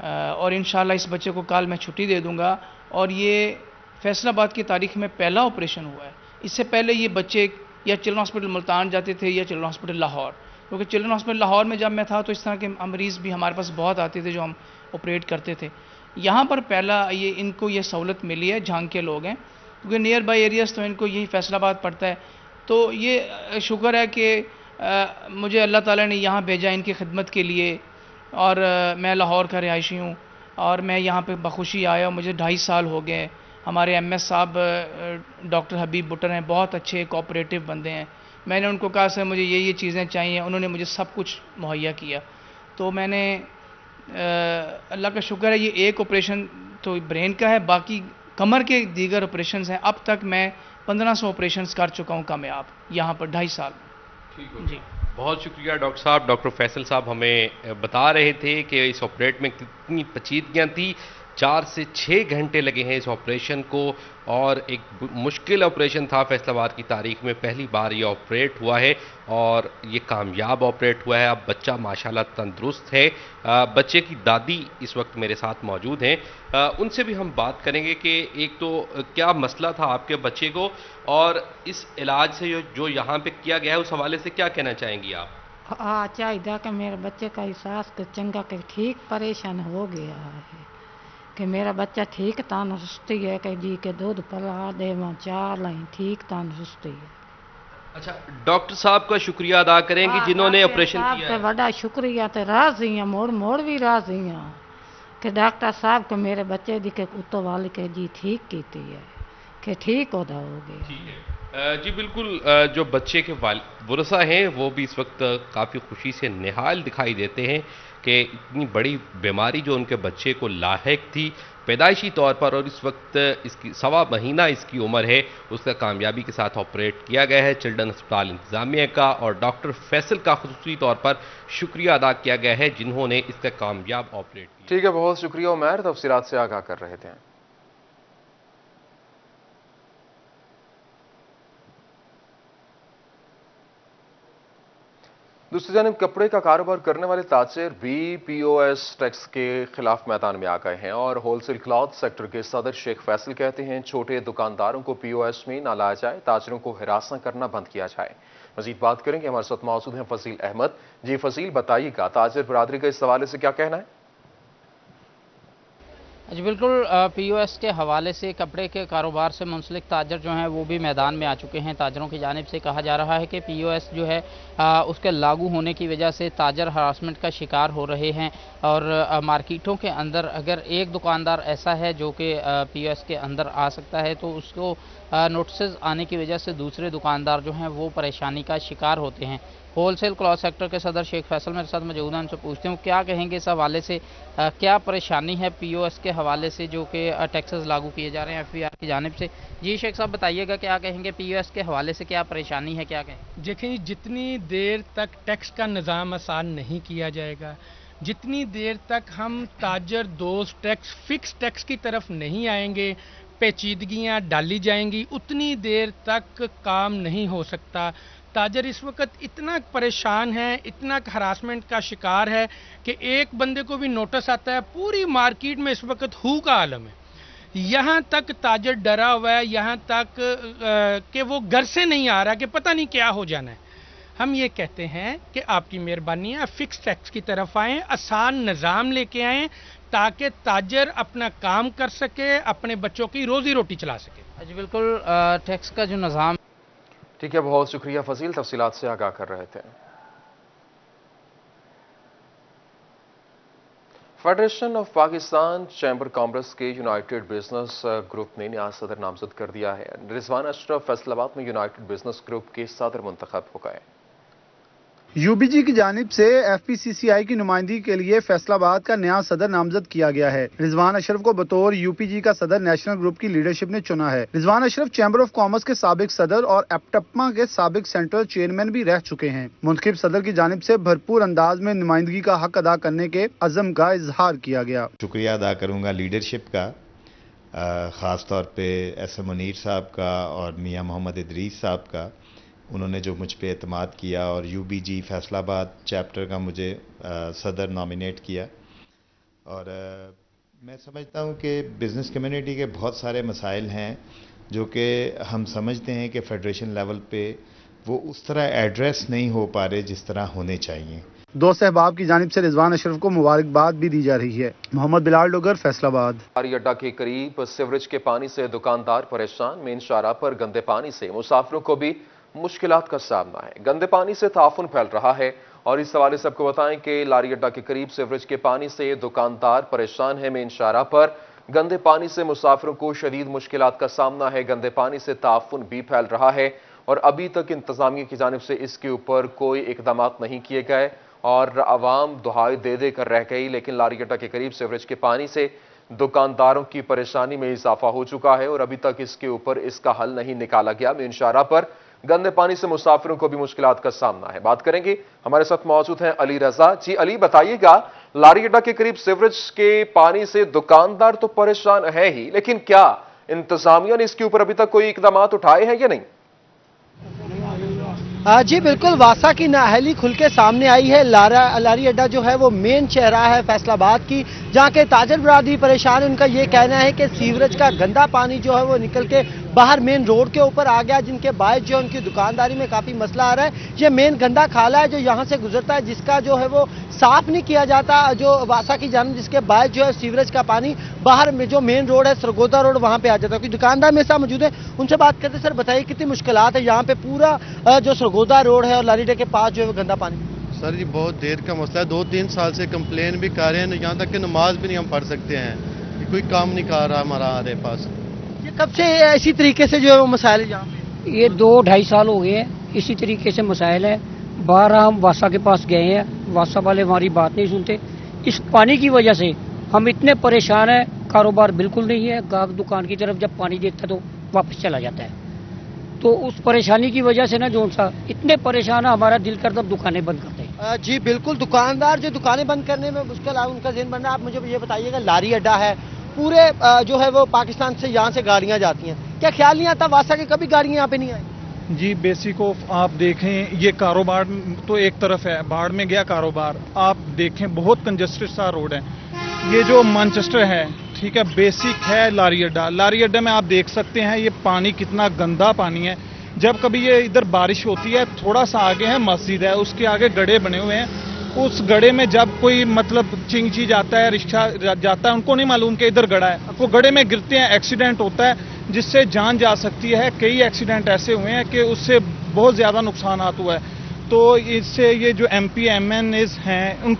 اور انشاءاللہ اس بچے کو کل میں چھٹی دے دوں گا. اور یہ فیصل آباد کی تاریخ میں پہلا آپریشن ہوا ہے. اس سے پہلے یہ بچے یا چلڈرن ہاسپٹل ملتان جاتے تھے یا چلڈرن ہاسپٹل لاہور, کیونکہ چلڈرن ہاسپٹل لاہور میں جب میں تھا تو اس طرح کے مریض بھی ہمارے پاس بہت آتے تھے جو ہم آپریٹ کرتے تھے. یہاں پر پہلا ان کو یہ سہولت ملی ہے, جھانگ کے لوگ ہیں کیونکہ نیئر بائی ایریاز تو ان کو یہی فیصل آباد پڑتا ہے. تو یہ شکر ہے کہ مجھے اللہ تعالیٰ نے یہاں بھیجا ان کی خدمت کے لیے. اور میں لاہور کا رہائشی ہوں اور میں یہاں پہ بخوشی آیا ہوں. مجھے 2.5 سال ہو گئے. ہمارے ایم ایس صاحب ڈاکٹر حبیب بٹر ہیں, بہت اچھے کوآپریٹو بندے ہیں. میں نے ان کو کہا سر مجھے یہ چیزیں چاہیے, انہوں نے مجھے سب کچھ مہیا کیا. تو میں نے اللہ کا شکر ہے یہ ایک آپریشن تو برین کا ہے, باقی کمر کے دیگر آپریشنز ہیں. اب تک میں 1500 آپریشنز کر چکا ہوں کامیاب یہاں پر 2.5 سال میں. جی بہت شکریہ ڈاکٹر صاحب. ڈاکٹر فیصل صاحب ہمیں بتا رہے تھے کہ اس آپریٹ میں کتنی پیچیدگیاں تھیں. 4 سے 6 گھنٹے لگے ہیں اس آپریشن کو, اور ایک مشکل آپریشن تھا. فیصل آباد کی تاریخ میں پہلی بار یہ آپریٹ ہوا ہے اور یہ کامیاب آپریٹ ہوا ہے. اب بچہ ماشاءاللہ تندرست ہے. بچے کی دادی اس وقت میرے ساتھ موجود ہیں, ان سے بھی ہم بات کریں گے کہ ایک تو کیا مسئلہ تھا آپ کے بچے کو, اور اس علاج سے جو یہاں پہ کیا گیا ہے اس حوالے سے کیا کہنا چاہیں گی آپ؟ ہاں چاہیے کہ میرے بچے کا احساس کہ چنگا کہ ٹھیک پریشان ہو گیا ہے, کہ میرا بچہ ٹھیک تندرستی ہے, کہ جی کے دودھ پلا دے وہاں چار لائیں ٹھیک تندرستی ہے. اچھا, ڈاکٹر صاحب کا شکریہ ادا کریں گے جنہوں نے آپریشن کیا ہے. بڑا شکریہ, تے راضی ہیں, موڑ بھی راضی ہیں کہ ڈاکٹر صاحب کو میرے بچے دی کے اتو والی کے جی ٹھیک کیتی ہے, کہ ٹھیک ہوتا ہو گیا. جی بالکل, جو بچے کے ورثاء ہیں وہ بھی اس وقت کافی خوشی سے نہال دکھائی دیتے ہیں کہ اتنی بڑی بیماری جو ان کے بچے کو لاحق تھی پیدائشی طور پر, اور اس وقت اس کی 1.25 مہینہ اس کی عمر ہے, اس کا کامیابی کے ساتھ آپریٹ کیا گیا ہے. چلڈرن ہسپتال انتظامیہ کا اور ڈاکٹر فیصل کا خصوصی طور پر شکریہ ادا کیا گیا ہے جنہوں نے اس کا کامیاب آپریٹ کیا. ٹھیک ہے, بہت شکریہ عمیر, تفصیلات سے آگاہ کر رہے تھے. دوسری جانب کپڑے کا کاروبار کرنے والے تاجر بھی پی او ایس ٹیکس کے خلاف میدان میں آ گئے ہیں, اور ہول سیل کلاتھ سیکٹر کے صدر شیخ فیصل کہتے ہیں چھوٹے دکانداروں کو پی او ایس میں نہ لایا جائے, تاجروں کو ہراساں کرنا بند کیا جائے. مزید بات کریں گے, ہمارے ساتھ موجود ہیں فصیل احمد. جی فصیل, بتائیے گا تاجر برادری کا اس حوالے سے کیا کہنا ہے؟ جی بالکل, پی او ایس کے حوالے سے کپڑے کے کاروبار سے منسلک تاجر جو ہیں وہ بھی میدان میں آ چکے ہیں. تاجروں کی جانب سے کہا جا رہا ہے کہ پی او ایس جو ہے اس کے لاگو ہونے کی وجہ سے تاجر ہراسمنٹ کا شکار ہو رہے ہیں, اور مارکیٹوں کے اندر اگر ایک دکاندار ایسا ہے جو کہ پی او ایس کے اندر آ سکتا ہے تو اس کو نوٹسز آنے کی وجہ سے دوسرے دکاندار جو ہیں وہ پریشانی کا شکار ہوتے ہیں. ہول سیل کلاتھ سیکٹر کے صدر شیخ فیصل میرے ساتھ موجود ہیں, ان سے پوچھتے ہوں کیا کہیں گے اس حوالے سے, کیا پریشانی ہے پی او ایس کے حوالے سے جو کہ ٹیکسز لاگو کیے جا رہے ہیں ایف بی آر کی جانب سے. جی شیخ صاحب بتائیے گا کیا کہیں گے پی او ایس کے حوالے سے, کیا پریشانی ہے, کیا کہیں؟ دیکھیں, جتنی دیر تک ٹیکس کا نظام آسان نہیں کیا جائے گا, جتنی دیر تک ہم تاجر دوست ٹیکس فکس ٹیکس کی طرف نہیں آئیں گے, پیچیدگیاں ڈالی جائیں گی, اتنی دیر تک کام نہیں ہو سکتا. تاجر اس وقت اتنا پریشان ہے, اتنا ہراسمنٹ کا شکار ہے کہ ایک بندے کو بھی نوٹس آتا ہے, پوری مارکیٹ میں اس وقت ہو کا عالم ہے. یہاں تک تاجر ڈرا ہوا ہے, یہاں تک کہ وہ گھر سے نہیں آ رہا کہ پتہ نہیں کیا ہو جانا ہے. ہم یہ کہتے ہیں کہ آپ کی مہربانی ہے, فکس ٹیکس کی طرف آئیں, آسان نظام لے کے آئیں تاکہ تاجر اپنا کام کر سکے, اپنے بچوں کی روزی روٹی چلا سکے. جی بالکل, ٹیکس کا جو نظام. ٹھیک ہے, بہت شکریہ فصیل, تفصیلات سے آگاہ کر رہے تھے. Federation of Pakistan chamber commerce کے یونائٹڈ بزنس گروپ نے نیا صدر نامزد کر دیا ہے. رضوان اشرف فیصل آباد میں یونائٹڈ بزنس گروپ کے صدر منتخب ہو گئے. یو بی جی کی جانب سے ایف پی سی سی آئی کی نمائندگی کے لیے فیصل آباد کا نیا صدر نامزد کیا گیا ہے. رضوان اشرف کو بطور یو پی جی کا صدر نیشنل گروپ کی لیڈرشپ نے چنا ہے. رضوان اشرف چیمبر آف کامرس کے سابق صدر اور ایپٹپما کے سابق سینٹرل چیئرمین بھی رہ چکے ہیں. منتخب صدر کی جانب سے بھرپور انداز میں نمائندگی کا حق ادا کرنے کے عزم کا اظہار کیا گیا. شکریہ ادا کروں گا لیڈرشپ کا, خاص طور پہ ایس ایم منیر صاحب کا اور میاں محمد ادریس صاحب کا. انہوں نے جو مجھ پہ اعتماد کیا اور یو بی جی فیصل آباد چیپٹر کا مجھے صدر نامینیٹ کیا, اور میں سمجھتا ہوں کہ بزنس کمیونٹی کے بہت سارے مسائل ہیں جو کہ ہم سمجھتے ہیں کہ فیڈریشن لیول پہ وہ اس طرح ایڈریس نہیں ہو پا رہے جس طرح ہونے چاہیے. دوست احباب کی جانب سے رضوان اشرف کو مبارکباد بھی دی جا رہی ہے. محمد بلال ڈوگر، فیصل آباد. لاری اڈا کے قریب سیوریج کے پانی سے دکاندار پریشان. مین شاہراہ پر گندے پانی سے مسافروں کو بھی مشکلات کا سامنا ہے. گندے پانی سے تعفن پھیل رہا ہے اور اس حوالے سے آپ کو بتائیں کہ لاری اڈا کے قریب سیوریج کے پانی سے دکاندار پریشان ہیں. مین شاہراہ پر گندے پانی سے مسافروں کو شدید مشکلات کا سامنا ہے. گندے پانی سے تعفن بھی پھیل رہا ہے اور ابھی تک انتظامیہ کی جانب سے اس کے اوپر کوئی اقدامات نہیں کیے گئے اور عوام دہائی دے دے کر رہ گئی. لیکن لاری اڈا کے قریب سیوریج کے پانی سے دکانداروں کی پریشانی میں اضافہ ہو چکا ہے اور ابھی تک اس کے اوپر اس کا حل نہیں نکالا گیا. مین شاہراہ پر گندے پانی سے مسافروں کو بھی مشکلات کا سامنا ہے. بات کریں گے، ہمارے ساتھ موجود ہیں علی رضا. جی علی، بتائیے گا، لاری اڈا کے قریب سیوریج کے پانی سے دکاندار تو پریشان ہے ہی، لیکن کیا انتظامیہ نے اس کے اوپر ابھی تک کوئی اقدامات اٹھائے ہیں یا نہیں؟ جی بالکل، واسا کی نااہلی کھل کے سامنے آئی ہے. لاری اڈا جو ہے وہ مین شہراہ ہے فیصل آباد کی، جہاں کے تاجر برادری پریشان. ان کا یہ کہنا ہے کہ سیوریج کا گندا پانی جو ہے وہ نکل کے باہر مین روڈ کے اوپر آ گیا، جن کے باعث جو ان کی دکانداری میں کافی مسئلہ آ رہا ہے. یہ مین گندا کھالا ہے جو یہاں سے گزرتا ہے، جس کا جو ہے وہ صاف نہیں کیا جاتا جو واسا کی جانب، جس کے باعث جو ہے سیوریج کا پانی باہر میں جو مین روڈ ہے سرگودا روڈ وہاں پہ آ جاتا ہے. کوئی دکاندار میرے ساتھ موجود ہے، ان سے بات کرتے. سر بتائیے کتنی مشکلات ہے یہاں پہ پورا جو سرگودا روڈ ہے اور لاری اڈا کے پاس جو ہے وہ گندا پانی؟ سر یہ بہت دیر کا مسئلہ ہے، 2-3 سال سے کمپلین بھی کر رہے ہیں، یہاں تک کہ نماز بھی نہیں ہم پڑھ سکتے ہیں. یہ کوئی کام نہیں کر رہا ہمارے پاس. یہ کب سے اسی طریقے سے جو ہے وہ مسائل ہے یہاں پہ؟ یہ 2-2.5 سال ہو گئے ہیں، اسی طریقے سے مسائل ہے. باہر ہم واسا کے پاس گئے ہیں، واسا والے ہماری بات نہیں سنتے. اس پانی کی وجہ سے ہم اتنے پریشان ہیں، کاروبار بالکل نہیں ہے. گاہک دکان کی طرف جب پانی دیکھتا ہے تو واپس چلا جاتا ہے. تو اس پریشانی کی وجہ سے نا جو سا اتنے پریشان ہے، ہمارا دل کرتا دکانیں بند کرتے ہیں. جی بالکل، دکاندار جو دکانیں بند کرنے میں مشکل ہے ان کا ذہن بننا. آپ مجھے یہ بتائیے گا، لاری اڈا ہے پورے جو ہے وہ پاکستان سے یہاں سے گاڑیاں جاتی ہیں، کیا خیال نہیں آتا واسا کی کبھی گاڑیاں یہاں پہ نہیں آئی؟ جی بیسک آف آپ دیکھیں، یہ کاروبار تو ایک طرف ہے، باڑ میں گیا کاروبار. آپ دیکھیں بہت کنجسٹڈ سا روڈ ہے. یہ جو مانچسٹر ہے، ٹھیک ہے، بیسک ہے لاری اڈا. لاری اڈا میں آپ دیکھ سکتے ہیں یہ پانی کتنا گندا پانی ہے. جب کبھی یہ ادھر بارش ہوتی ہے، تھوڑا سا آگے ہے مسجد ہے، اس کے آگے گڑھے بنے ہوئے ہیں. اس گڑھے میں جب کوئی مطلب چنگچی جاتا ہے، رکشہ جاتا ہے، ان کو نہیں معلوم کہ ادھر گڑھا ہے، وہ گڑھے میں گرتے ہیں، ایکسیڈنٹ ہوتا ہے جس سے جان جا سکتی ہے. کئی ایکسیڈنٹ ایسے ہوئے ہیں کہ اس سے بہت زیادہ نقصانات ہوا ہے. تو اس سے یہ جو M P M N As ہیں ان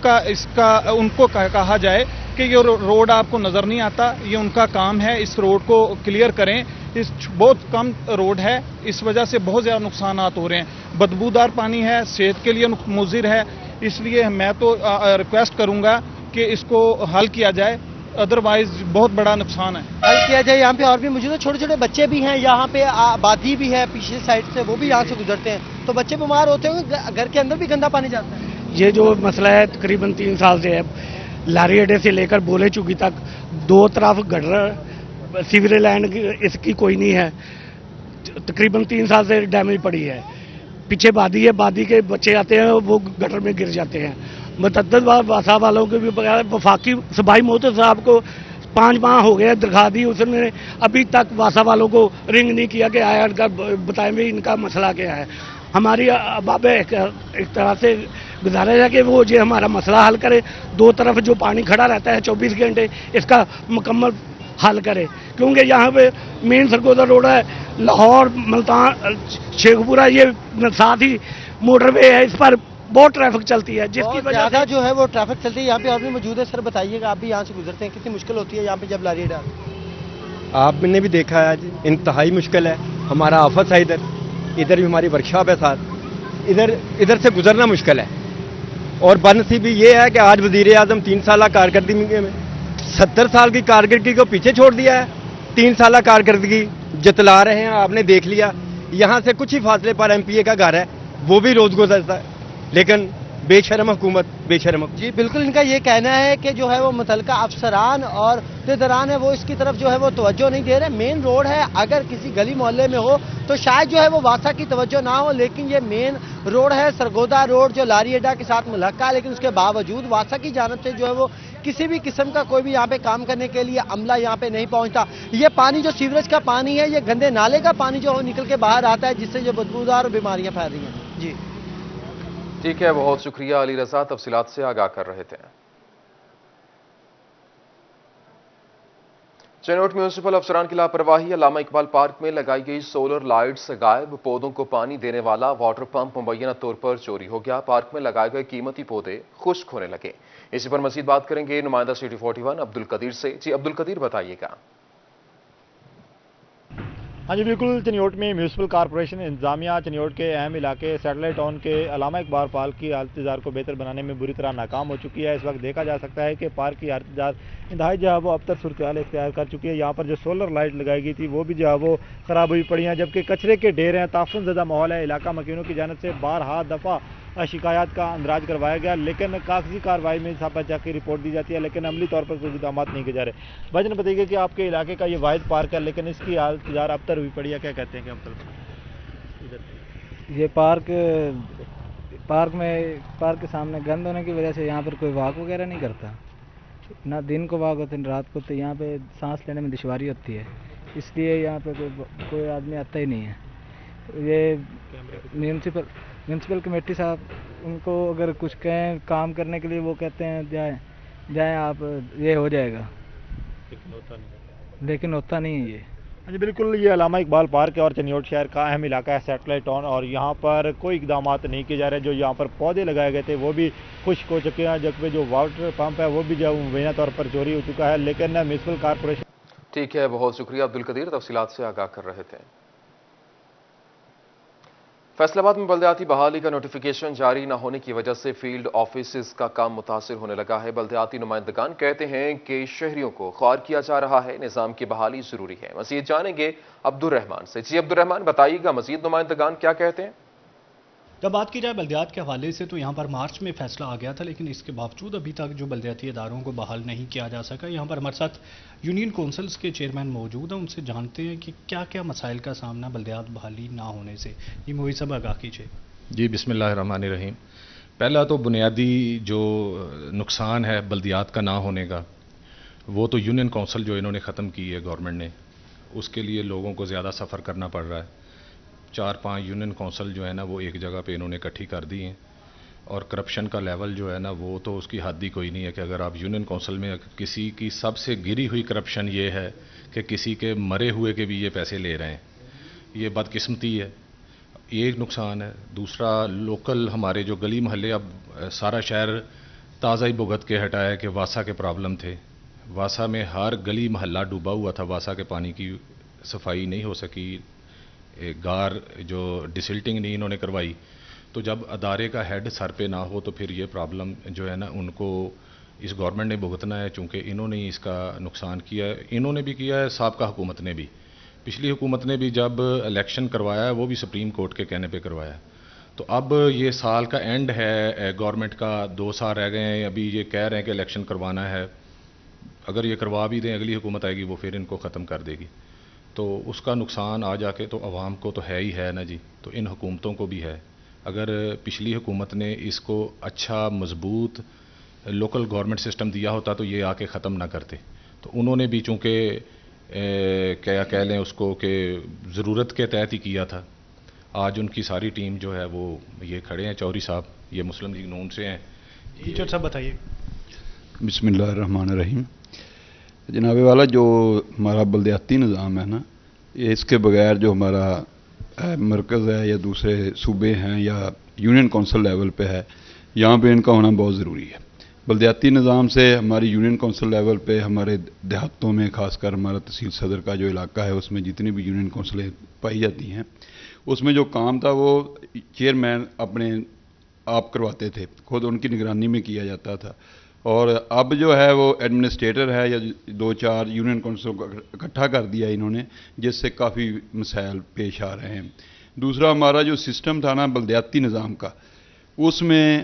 کو کہا جائے کہ یہ روڈ آپ کو نظر نہیں آتا، یہ ان کا کام ہے، اس روڈ کو کلیئر کریں. اس بہت کم روڈ ہے، اس وجہ سے بہت زیادہ نقصانات ہو رہے ہیں. بدبودار پانی ہے، صحت کے لیے مضر ہے. اس لیے میں تو ریکویسٹ کروں گا کہ اس کو حل کیا جائے، ادروائز بہت بڑا نقصان ہے. حل کیا جائے. یہاں پہ اور بھی موجود ہے، چھوٹے چھوٹے بچے بھی ہیں، یہاں پہ آبادی بھی ہے پیچھے سائڈ سے، وہ بھی یہاں سے گزرتے ہیں. تو بچے بیمار ہوتے ہوں گے، گھر کے اندر بھی گندا پانی جاتا ہے. یہ جو مسئلہ ہے تقریباً 3 سال سے ہے. لاری اڈے سے لے کر بولے چوکی تک 2 طرف گٹر، سیوریج لائن اس کی کوئی نہیں ہے. تقریباً 3 سال سے ڈیمیج پڑی ہے. پیچھے بادی ہے، بادی کے بچے آتے ہیں وہ گٹر میں گر جاتے ہیں. متعدد بار واسا والوں کے بھی وفاقی صوبائی موہتر صاحب کو 5 ماہ ہو گئے درخواست دی، اس نے ابھی تک واسا والوں کو رنگ نہیں کیا کہ آیا ان کا بتائیں بھی ان کا مسئلہ کیا ہے. ہماری اباب ایک طرح سے گزارش ہے کہ وہ جو ہمارا مسئلہ حل کرے. 2 طرف جو پانی کھڑا رہتا ہے 24 گھنٹے، اس کا مکمل حل کرے. کیونکہ یہاں پہ مین سرگودا روڈ ہے، لاہور ملتان شیخ پورہ، یہ ساتھ ہی موٹر وے ہے، اس پر بہت ٹریفک چلتی ہے جس کی وجہ سے جو ہے وہ ٹریفک چلتی ہے. یہاں پہ اور بھی موجود ہے. سر بتائیے گا، آپ بھی یہاں سے گزرتے ہیں، کتنی مشکل ہوتی ہے یہاں پہ جب لاری اڈا؟ آپ نے بھی دیکھا ہے آج انتہائی مشکل ہے. ہمارا آفس ہے ادھر بھی ہماری ورکشاپ ہے ساتھ، ادھر سے گزرنا مشکل ہے. اور بدنصیبی یہ ہے کہ آج وزیر اعظم 3 سالہ کارکردگی میں 70 سال کی کارکردگی کو پیچھے چھوڑ دیا ہے. 3 سالہ کارکردگی جتلا رہے ہیں. آپ نے دیکھ لیا یہاں سے کچھ ہی فاصلے پر ایم پی اے کا گھر ہے، وہ بھی روز گزرتا ہے. لیکن بے شرم حکومت، بے شرم. جی بالکل، ان کا یہ کہنا ہے کہ جو ہے وہ متعلقہ افسران اور عہدیداران ہیں وہ اس کی طرف جو ہے وہ توجہ نہیں دے رہے. مین روڈ ہے، اگر کسی گلی محلے میں ہو تو شاید جو ہے وہ واسا کی توجہ نہ ہو، لیکن یہ مین روڈ ہے سرگودا روڈ جو لاری اڈا کے ساتھ ملحقہ ہے، لیکن اس کے باوجود واسا کی جانب سے جو ہے وہ کسی بھی قسم کا کوئی بھی یہاں پہ کام کرنے کے لیے عملہ یہاں پہ نہیں پہنچتا. یہ پانی جو سیوریج کا پانی ہے، یہ گندے نالے کا پانی جو نکل کے باہر آتا ہے، جس سے جو بدبودار اور بیماریاں پھیل رہی ہیں. جی ٹھیک ہے، بہت شکریہ علی رضا، تفصیلات سے آگاہ کر رہے تھے. چنوٹ میونسپل افسران کی لاپرواہی، علامہ اقبال پارک میں لگائی گئی سولر لائٹس غائب، پودوں کو پانی دینے والا واٹر پمپ مبینہ طور پر چوری ہو گیا، پارک میں لگائے گئے قیمتی پودے خشک ہونے لگے. اسی پر مزید بات کریں گے نمائندہ سٹی 41 عبد القدیر سے. جی عبد القدیر، بتائیے گا. ہاں جی بالکل، چنیوٹ میں میونسپل کارپوریشن انتظامیہ چنیوٹ کے اہم علاقے سیٹلائٹ ٹاؤن کے علامہ اقبال پارک کی حالت زار کو بہتر بنانے میں بری طرح ناکام ہو چکی ہے. اس وقت دیکھا جا سکتا ہے کہ پارک کی حالت زار انتہائی جو ہے وہ ابتر صورتحال اختیار کر چکی ہے. یہاں پر جو سولر لائٹ لگائی گئی تھی وہ بھی جو ہے وہ خراب ہوئی پڑی ہیں، جبکہ کچرے کے ڈھیر ہیں، تعفن زدہ ماحول ہے. علاقہ مکینوں کی جانب سے بارہا دفعہ شکایات کا اندراج کروایا گیا، لیکن کاغذی کارروائی میں چھاپہ چاک کی رپورٹ دی جاتی ہے، لیکن عملی طور پر کوئی اقدامات نہیں کیے جا رہے. بھائی بتائیے کہ آپ کے علاقے کا یہ واحد پارک ہے، لیکن اس کی حالت زار ابتر ہوئی پڑی ہے، کیا کہتے ہیں کہ یہ پارک کے سامنے گند ہونے کی وجہ سے یہاں پر کوئی واک وغیرہ نہیں کرتا، نہ دن کو واک ہوتے ہیں رات کو، تو یہاں پہ سانس لینے میں دشواری ہوتی ہے، اس لیے یہاں پہ کوئی آدمی آتا ہی نہیں ہے. یہ میونسپل کمیٹی صاحب ان کو اگر کچھ کہیں کام کرنے کے لیے وہ کہتے ہیں جائیں آپ، یہ ہو جائے گا، لیکن ہوتا نہیں ہے. یہ جی بالکل، یہ علامہ اقبال پارک ہے اور چنیوٹ شہر کا اہم علاقہ ہے سیٹلائٹ ٹاؤن، اور یہاں پر کوئی اقدامات نہیں کیے جا رہے. جو یہاں پر پودے لگائے گئے تھے وہ بھی خشک ہو چکے ہیں، جبکہ جو واٹر پمپ ہے وہ بھی جو مبینہ طور پر چوری ہو چکا ہے. لیکن میونسپل کارپوریشن. ٹھیک ہے، بہت شکریہ عبد القدیر، تفصیلات سے آگاہ کر رہے تھے. فیصل آباد میں بلدیاتی بحالی کا نوٹیفیکیشن جاری نہ ہونے کی وجہ سے فیلڈ آفیسز کا کام متاثر ہونے لگا ہے. بلدیاتی نمائندگان کہتے ہیں کہ شہریوں کو خوار کیا جا رہا ہے، نظام کی بحالی ضروری ہے. مزید جانیں گے عبد الرحمان سے. جی عبد الرحمان، بتائیے گا مزید نمائندگان کیا کہتے ہیں؟ جب بات کی جائے بلدیات کے حوالے سے تو یہاں پر مارچ میں فیصلہ آ گیا تھا، لیکن اس کے باوجود ابھی تک جو بلدیاتی اداروں کو بحال نہیں کیا جا سکا. یہاں پر ہمارے ساتھ یونین کونسلز کے چیئرمین موجود ہیں، ان سے جانتے ہیں کہ کیا کیا مسائل کا سامنا بلدیات بحالی نہ ہونے سے. یہ موئی صاحب آگاہ کیجیے. جی بسم اللہ الرحمن الرحیم. پہلا تو بنیادی جو نقصان ہے بلدیات کا نہ ہونے کا، وہ تو یونین کونسل جو انہوں نے ختم کی ہے گورنمنٹ نے، اس کے لیے لوگوں کو زیادہ سفر کرنا پڑ رہا ہے. 4-5 یونین کونسل جو ہے نا وہ ایک جگہ پہ انہوں نے اکٹھی کر دی ہیں، اور کرپشن کا لیول جو ہے نا وہ تو اس کی حد ہی کوئی نہیں ہے کہ اگر آپ یونین کونسل میں کسی کی سب سے گری ہوئی کرپشن یہ ہے کہ کسی کے مرے ہوئے کے بھی یہ پیسے لے رہے ہیں. یہ بدقسمتی ہے، یہ ایک نقصان ہے. دوسرا، لوکل ہمارے جو گلی محلے، اب سارا شہر تازہ ہی بھگت کے ہٹایا کہ واسا کے پرابلم تھے. واسا میں ہر گلی محلہ ڈوبا ہوا تھا، واسا کے پانی کی صفائی نہیں ہو سکی، گار جو ڈسلٹنگ نہیں انہوں نے کروائی. تو جب ادارے کا ہیڈ سر پہ نہ ہو تو پھر یہ پرابلم جو ہے نا ان کو اس گورنمنٹ نے بھگتنا ہے، چونکہ انہوں نے اس کا نقصان کیا ہے. انہوں نے بھی کیا ہے، سابقہ حکومت نے بھی، پچھلی حکومت نے بھی جب الیکشن کروایا ہے وہ بھی سپریم کورٹ کے کہنے پہ کروایا. تو اب یہ سال کا اینڈ ہے گورنمنٹ کا، 2 سال رہ گئے ہیں، ابھی یہ کہہ رہے ہیں کہ الیکشن کروانا ہے. اگر یہ کروا بھی دیں، اگلی حکومت آئے گی وہ پھر ان کو ختم کر دے گی. تو اس کا نقصان آ جا کے تو عوام کو تو ہے ہی ہے نا جی، تو ان حکومتوں کو بھی ہے. اگر پچھلی حکومت نے اس کو اچھا مضبوط لوکل گورنمنٹ سسٹم دیا ہوتا تو یہ آ کے ختم نہ کرتے. تو انہوں نے بھی چونکہ کیا کہہ لیں اس کو کہ ضرورت کے تحت ہی کیا تھا. آج ان کی ساری ٹیم جو ہے وہ یہ کھڑے ہیں. چوہری صاحب یہ مسلم لیگ نون سے ہیں. ٹیچر صاحب بتائیے. بسم اللہ الرحمن الرحیم. جناب والا، جو ہمارا بلدیاتی نظام ہے نا، یہ اس کے بغیر جو ہمارا مرکز ہے یا دوسرے صوبے ہیں یا یونین کونسل لیول پہ ہے، یہاں پہ ان کا ہونا بہت ضروری ہے. بلدیاتی نظام سے ہماری یونین کونسل لیول پہ ہمارے دیہاتوں میں، خاص کر ہمارا تحصیل صدر کا جو علاقہ ہے اس میں جتنی بھی یونین کونسلیں پائی جاتی ہیں، اس میں جو کام تھا وہ چیئرمین اپنے آپ کرواتے تھے، خود ان کی نگرانی میں کیا جاتا تھا. اور اب جو ہے وہ ایڈمنسٹریٹر ہے یا 2-4 یونین کونسل کو اکٹھا کر دیا انہوں نے، جس سے کافی مسائل پیش آ رہے ہیں. دوسرا، ہمارا جو سسٹم تھا نا بلدیاتی نظام کا، اس میں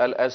LS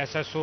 SSO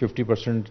50%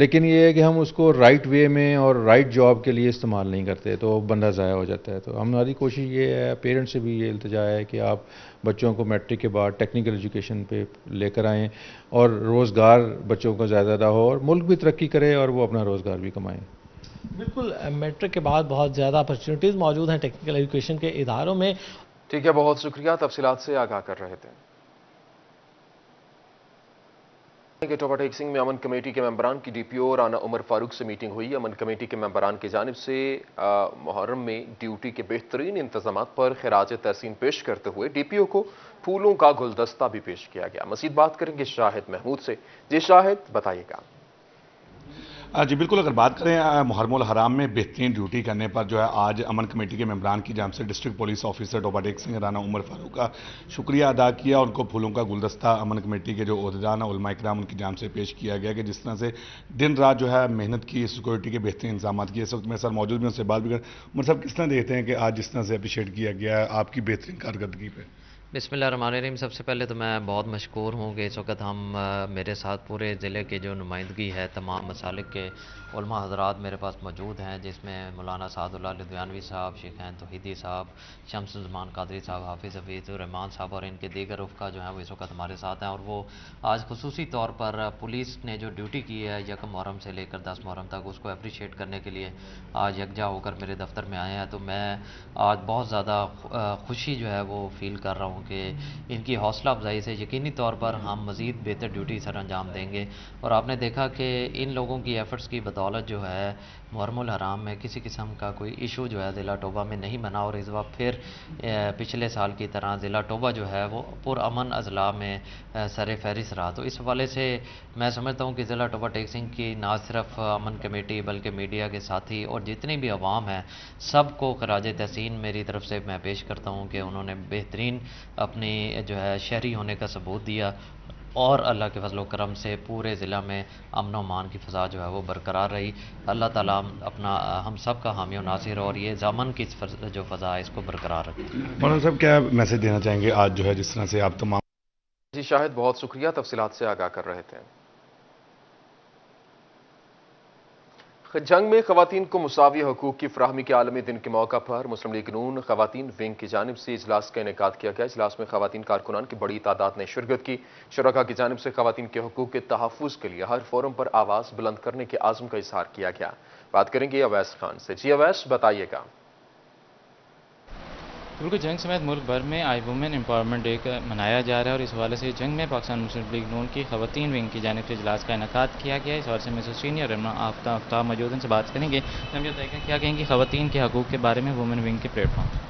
لیکن یہ ہے کہ ہم اس کو رائٹ وے میں اور رائٹ جاب کے لیے استعمال نہیں کرتے تو بندہ ضائع ہو جاتا ہے. تو ہماری کوشش یہ ہے, پیرنٹس سے بھی یہ التجا ہے کہ آپ بچوں کو میٹرک کے بعد ٹیکنیکل ایجوکیشن پہ لے کر آئیں اور روزگار بچوں کا زیادہ ہو اور ملک بھی ترقی کرے اور وہ اپنا روزگار بھی کمائیں. بالکل, میٹرک کے بعد بہت زیادہ اپرچونیٹیز موجود ہیں ٹیکنیکل ایجوکیشن کے اداروں میں. ٹھیک ہے, بہت شکریہ, تفصیلات سے آگاہ کر رہے تھے. ٹوبہ ٹیک سنگھ میں امن کمیٹی کے ممبران کی ڈی پی او رانا عمر فاروق سے میٹنگ ہوئی. امن کمیٹی کے ممبران کی جانب سے محرم میں ڈیوٹی کے بہترین انتظامات پر خراج تحسین پیش کرتے ہوئے ڈی پی او کو پھولوں کا گلدستہ بھی پیش کیا گیا. مزید بات کریں گے شاہد محمود سے. جی شاہد, بتائیے گا. جی بالکل, اگر بات کریں محرم الحرام میں بہترین ڈیوٹی کرنے پر جو ہے آج امن کمیٹی کے ممبران کی جانب سے ڈسٹرکٹ پولیس آفیسر ٹوبہ ٹیک سنگھ رانا عمر فاروق کا شکریہ ادا کیا. ان کو پھولوں کا گلدستہ امن کمیٹی کے جو عہدیدار علماء کرام ان کی جانب سے پیش کیا گیا کہ جس طرح سے دن رات جو ہے محنت کی, سیکورٹی کے بہترین انتظامات کیے. اس وقت میرے ساتھ موجود بھی ان سے بات بھی کر. عمر صاحب, کس طرح دیکھتے ہیں کہ آج جس طرح سے اپریشیٹ کیا گیا ہے آپ کی بہترین کارکردگی پہ؟ بسم اللہ الرحمن الرحیم. سب سے پہلے تو میں بہت مشکور ہوں کہ اس وقت ہم میرے ساتھ پورے ضلع کے جو نمائندگی ہے تمام مسالک کے علماء حضرات میرے پاس موجود ہیں, جس میں مولانا سعد اللہ لدھیانوی صاحب, شیخین توحیدی صاحب, شمس الزمان قادری صاحب, حافظ حفیظ الرحمان صاحب اور ان کے دیگر رفقا جو ہیں وہ اس وقت ہمارے ساتھ ہیں. اور وہ آج خصوصی طور پر پولیس نے جو ڈیوٹی کی ہے 1 محرم سے لے کر 10 محرم تک, اس کو اپریشیٹ کرنے کے لیے آج یکجا ہو کر میرے دفتر میں آئے ہیں. تو میں آج بہت زیادہ خوشی جو ہے وہ فیل کر رہا ہوں کہ ان کی حوصلہ افزائی سے یقینی طور پر ہم مزید بہتر ڈیوٹی سر انجام دیں گے. اور آپ نے دیکھا کہ ان لوگوں کی ایفرٹس کی بدولت جو ہے محرم الحرام میں کسی قسم کا کوئی ایشو جو ہے ضلع ٹوبہ میں نہیں بنا, اور اس وقت پھر پچھلے سال کی طرح ضلع ٹوبہ جو ہے وہ پرامن اضلاع میں سر فہرست رہا. تو اس حوالے سے میں سمجھتا ہوں کہ ضلع ٹوبہ ٹیک سنگھ کی نہ صرف امن کمیٹی بلکہ میڈیا کے ساتھی اور جتنی بھی عوام ہیں سب کو خراج تحسین میری طرف سے میں پیش کرتا ہوں کہ انہوں نے بہترین اپنی جو ہے شہری ہونے کا ثبوت دیا, اور اللہ کے فضل و کرم سے پورے ضلع میں امن و امان کی فضا جو ہے وہ برقرار رہی. اللہ تعالیٰ اپنا ہم سب کا حامی و ناصر اور یہ امن کی جو فضا ہے اس کو برقرار رکھے. مولانا صاحب, کیا میسج دینا چاہیں گے آج جو ہے جس طرح سے آپ تمام؟ جی شاہد, بہت شکریہ, تفصیلات سے آگاہ کر رہے تھے. جنگ میں خواتین کو مساوی حقوق کی فراہمی کے عالمی دن کے موقع پر مسلم لیگ نون خواتین ونگ کی جانب سے اجلاس کا انعقاد کیا گیا. اجلاس میں خواتین کارکنان کی بڑی تعداد نے شرکت کی. شرکاء کی جانب سے خواتین کے حقوق کے تحفظ کے لیے ہر فورم پر آواز بلند کرنے کے عزم کا اظہار کیا گیا. بات کریں گے اویس خان سے. جی اویس, بتائیے گا. بالکل, جنگ سمیت ملک بھر میں آئی وومن امپاورمنٹ ڈے منایا جا رہا ہے, اور اس حوالے سے جنگ میں پاکستان مسلم لیگ نون کی خواتین ونگ کی جانب سے اجلاس کا انعقاد کیا گیا. اس حوالے سے میں سینئر رہنما آفتاب موجود ان سے بات کریں گے. ہم یہ بتائیں کیا کہیں گے خواتین کے حقوق کے بارے میں وومن ونگ کے پلیٹ فارم؟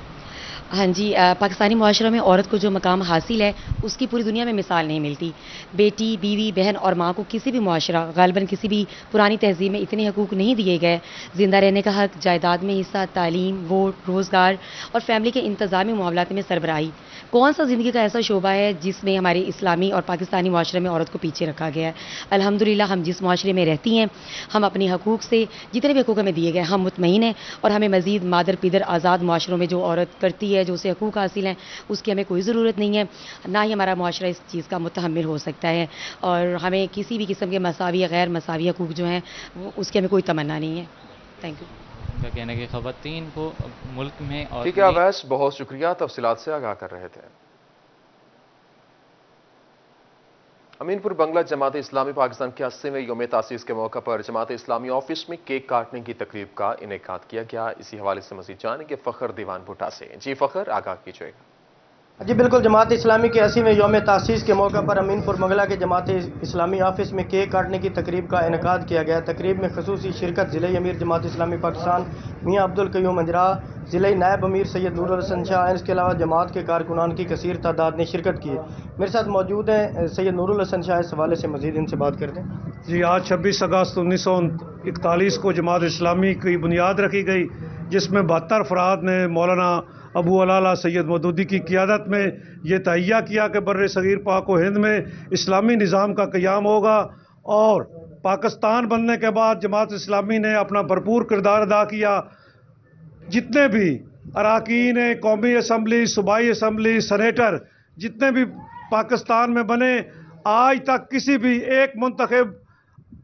ہاں جی, پاکستانی معاشرہ میں عورت کو جو مقام حاصل ہے اس کی پوری دنیا میں مثال نہیں ملتی. بیٹی, بیوی, بہن اور ماں کو کسی بھی معاشرہ غالباً کسی بھی پرانی تہذیب میں اتنے حقوق نہیں دیے گئے. زندہ رہنے کا حق, جائیداد میں حصہ, تعلیم, ووٹ, روزگار اور فیملی کے انتظامی معاملات میں سربراہی. کون سا زندگی کا ایسا شعبہ ہے جس میں ہمارے اسلامی اور پاکستانی معاشرے میں عورت کو پیچھے رکھا گیا ہے؟ الحمدللہ ہم جس معاشرے میں رہتی ہیں ہم اپنے حقوق سے جتنے بھی حقوق ہمیں دیے گئے ہم مطمئن ہیں, اور ہمیں مزید مادر پیدر آزاد معاشروں میں جو عورت کرتی ہے, جو اسے حقوق حاصل ہیں, اس کی ہمیں کوئی ضرورت نہیں ہے. نہ ہی ہمارا معاشرہ اس چیز کا متحمل ہو سکتا ہے, اور ہمیں کسی بھی قسم کے مساوی یا غیر مساوی حقوق جو ہیں اس کی ہمیں کوئی تمنا نہیں ہے. Thank you. کا کہنا ہے کہ خواتین کو ملک میں اور ٹھیک ہے اویس, بہت شکریہ, تفصیلات سے آگاہ کر رہے تھے. امین پور بنگلہ جماعت اسلامی پاکستان کے 80ویں یوم تاسیس کے موقع پر جماعت اسلامی آفس میں کیک کاٹنے کی تقریب کا انعقاد کیا گیا. اسی حوالے سے مزید جانیں گے فخر دیوان بھٹا سے. جی فخر, آگاہ کیجیے گا. جی بالکل, جماعت اسلامی کے 80ویں یوم تاسیس کے موقع پر امین پور بنگلہ کے جماعت اسلامی آفس میں کیک کاٹنے کی تقریب کا انعقاد کیا گیا. تقریب میں خصوصی شرکت ضلعی امیر جماعت اسلامی پاکستان میاں عبدالقیوم انجرا, ضلعی نائب امیر سید نور الحسن شاہ, اس کے علاوہ جماعت کے کارکنان کی کثیر تعداد نے شرکت کی. میرے ساتھ موجود ہیں سید نور الحسن شاہ, اس حوالے سے مزید ان سے بات کرتے ہیں. جی, آج 26 اگست 1941 کو جماعت اسلامی کی بنیاد رکھی گئی, جس میں 72 افراد نے مولانا ابو علالہ سید مودودی کی قیادت میں یہ تہیہ کیا کہ بر صغیر پاک و ہند میں اسلامی نظام کا قیام ہوگا, اور پاکستان بننے کے بعد جماعت اسلامی نے اپنا بھرپور کردار ادا کیا. جتنے بھی اراکین قومی اسمبلی, صوبائی اسمبلی, سینیٹر جتنے بھی پاکستان میں بنے, آج تک کسی بھی ایک منتخب